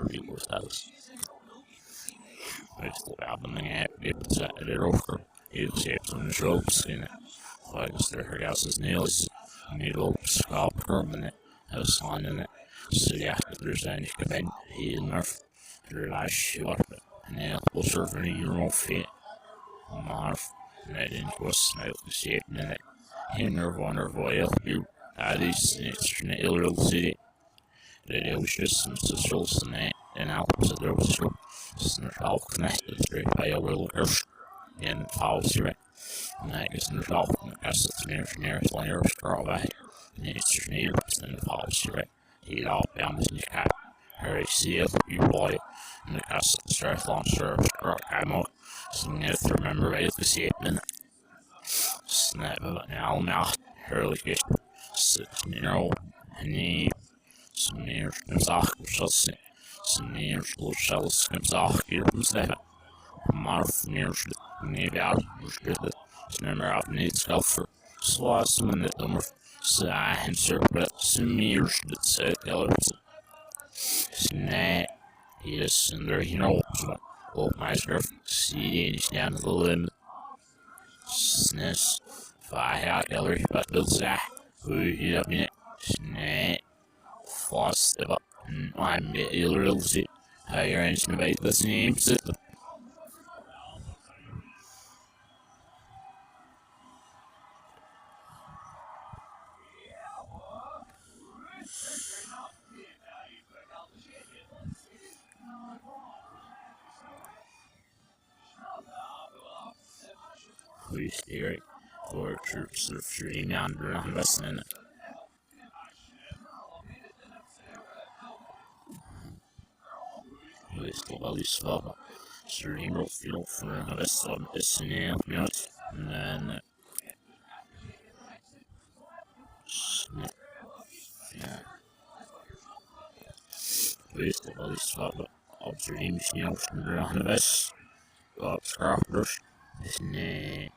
People with those. It's the album it's it over. It's on the ropes in it. Like the house is nails. Needle scalp permanent. House on in it. So yeah, there's any event he enough. Realize short. And then we'll serve any your own fit. Marv. And then into a snail shape in it. Hinner one or voil you. It's an ill city. It was just some socials and out to there was some all connected by a little earth in policy, right? And I guess there's all that's the nearest layer of straw by nature's neighbors in the policy, right? He'd all found this new cap. Harry see it, you boy, and the cast of the stress launcher, struck ammo, so you have to remember right to see it in snap of now, Harley gets 6-year-old, and he some years comes off, some years will shells comes off, here comes that. Marv years, maybe out, was good, it's never out needs golfer, so I summon it, so I answer, but some years that said, snap, yes, and there, old master, see, he's down to the limit, sniss, fire out, gallery, but the Zach, who hit up in it, snap. Fast up, I'm illuminated. I arranged to make the same system. We steer it for troops of stream under on listening. We still at least fall. Cerebral feel for this on this minute, and then yeah. We still at least fall. All dreams, from the rest. Scrappers. Isn't it?